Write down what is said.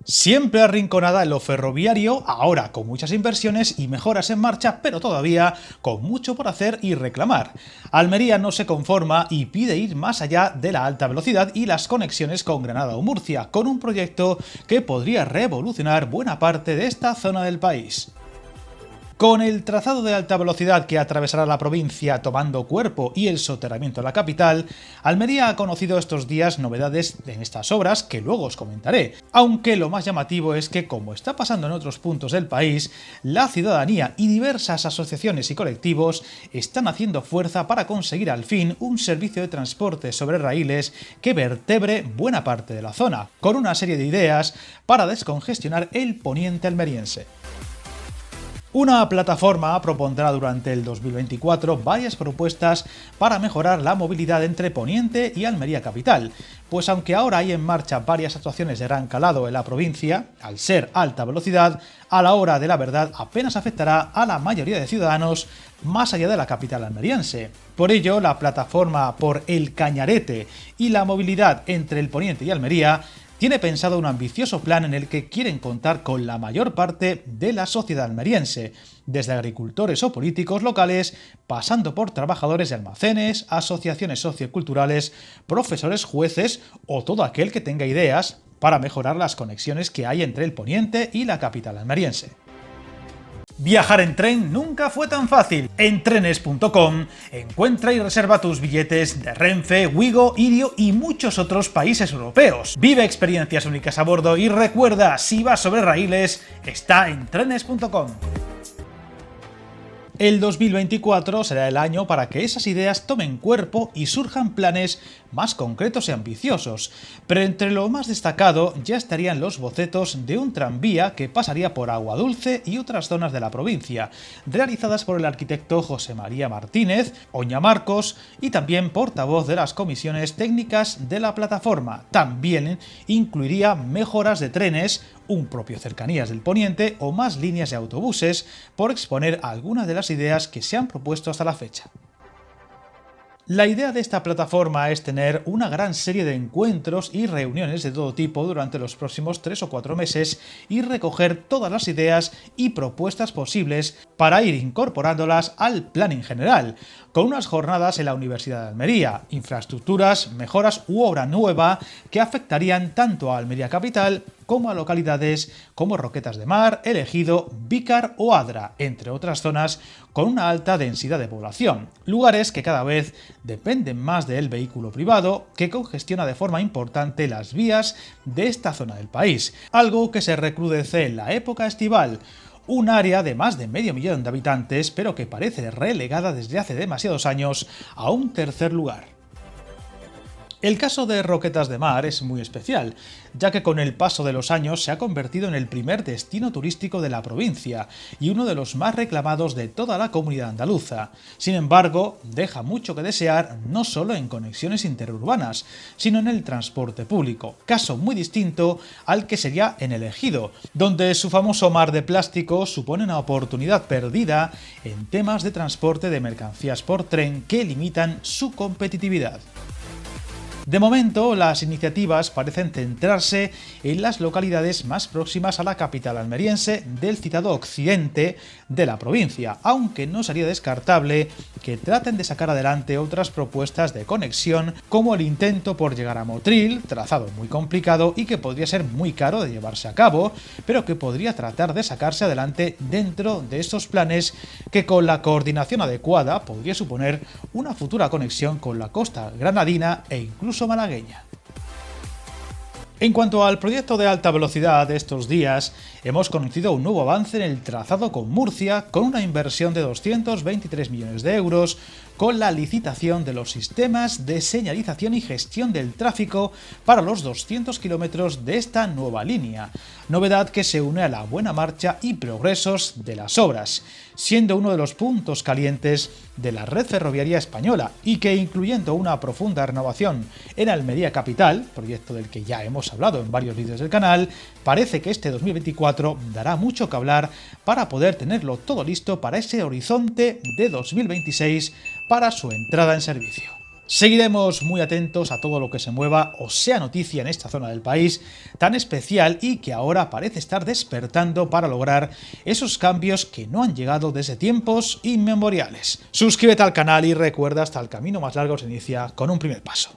Siempre arrinconada en lo ferroviario, ahora con muchas inversiones y mejoras en marcha, pero todavía con mucho por hacer y reclamar. Almería no se conforma y pide ir más allá de la alta velocidad y las conexiones con Granada o Murcia, con un proyecto que podría revolucionar buena parte de esta zona del país. Con el trazado de alta velocidad que atravesará la provincia tomando cuerpo y el soterramiento de la capital, Almería ha conocido estos días novedades en estas obras que luego os comentaré, aunque lo más llamativo es que, como está pasando en otros puntos del país, la ciudadanía y diversas asociaciones y colectivos están haciendo fuerza para conseguir al fin un servicio de transporte sobre raíles que vertebre buena parte de la zona, con una serie de ideas para descongestionar el poniente almeriense. Una plataforma propondrá durante el 2024 varias propuestas para mejorar la movilidad entre Poniente y Almería capital, pues aunque ahora hay en marcha varias actuaciones de gran calado en la provincia, al ser alta velocidad, a la hora de la verdad apenas afectará a la mayoría de ciudadanos más allá de la capital almeriense. Por ello, la plataforma por el Cañarete y la movilidad entre el Poniente y Almería tiene pensado un ambicioso plan en el que quieren contar con la mayor parte de la sociedad almeriense, desde agricultores o políticos locales, pasando por trabajadores de almacenes, asociaciones socioculturales, profesores, jueces o todo aquel que tenga ideas para mejorar las conexiones que hay entre el Poniente y la capital almeriense. Viajar en tren nunca fue tan fácil. En trenes.com encuentra y reserva tus billetes de Renfe, Wigo, Irio y muchos otros países europeos. Vive experiencias únicas a bordo y recuerda, si vas sobre raíles, está en trenes.com. El 2024 será el año para que esas ideas tomen cuerpo y surjan planes más concretos y ambiciosos, pero entre lo más destacado ya estarían los bocetos de un tranvía que pasaría por Aguadulce y otras zonas de la provincia, realizadas por el arquitecto José María Martínez, Oña Marcos y también portavoz de las comisiones técnicas de la plataforma. También incluiría mejoras de trenes, un propio Cercanías del Poniente o más líneas de autobuses, por exponer algunas de las ideas que se han propuesto hasta la fecha. La idea de esta plataforma es tener una gran serie de encuentros y reuniones de todo tipo durante los próximos 3 o 4 meses y recoger todas las ideas y propuestas posibles para ir incorporándolas al plan en general, con unas jornadas en la Universidad de Almería, infraestructuras, mejoras u obra nueva que afectarían tanto a Almería capital como a localidades como Roquetas de Mar, El Ejido, Vícar o Adra, entre otras zonas con una alta densidad de población, lugares que cada vez dependen más del vehículo privado, que congestiona de forma importante las vías de esta zona del país, algo que se recrudece en la época estival. Un área de más de medio millón de habitantes, pero que parece relegada desde hace demasiados años a un tercer lugar. El caso de Roquetas de Mar es muy especial, ya que con el paso de los años se ha convertido en el primer destino turístico de la provincia y uno de los más reclamados de toda la comunidad andaluza. Sin embargo, deja mucho que desear no solo en conexiones interurbanas, sino en el transporte público, caso muy distinto al que sería en El Ejido, donde su famoso mar de plástico supone una oportunidad perdida en temas de transporte de mercancías por tren que limitan su competitividad. De momento, las iniciativas parecen centrarse en las localidades más próximas a la capital almeriense del citado occidente de la provincia, aunque no sería descartable que traten de sacar adelante otras propuestas de conexión, como el intento por llegar a Motril, trazado muy complicado y que podría ser muy caro de llevarse a cabo, pero que podría tratar de sacarse adelante dentro de estos planes que, con la coordinación adecuada, podría suponer una futura conexión con la costa granadina e incluso malagueña. En cuanto al proyecto de alta velocidad de estos días, hemos conocido un nuevo avance en el trazado con Murcia, con una inversión de 223 millones de euros, con la licitación de los sistemas de señalización y gestión del tráfico para los 200 kilómetros de esta nueva línea, novedad que se une a la buena marcha y progresos de las obras, siendo uno de los puntos calientes de la red ferroviaria española y que, incluyendo una profunda renovación en Almería capital, proyecto del que ya hemos hablado en varios vídeos del canal, parece que este 2024 dará mucho que hablar para poder tenerlo todo listo para ese horizonte de 2026 para su entrada en servicio. Seguiremos muy atentos a todo lo que se mueva o sea noticia en esta zona del país tan especial y que ahora parece estar despertando para lograr esos cambios que no han llegado desde tiempos inmemoriales. Suscríbete al canal y recuerda, hasta el camino más largo se inicia con un primer paso.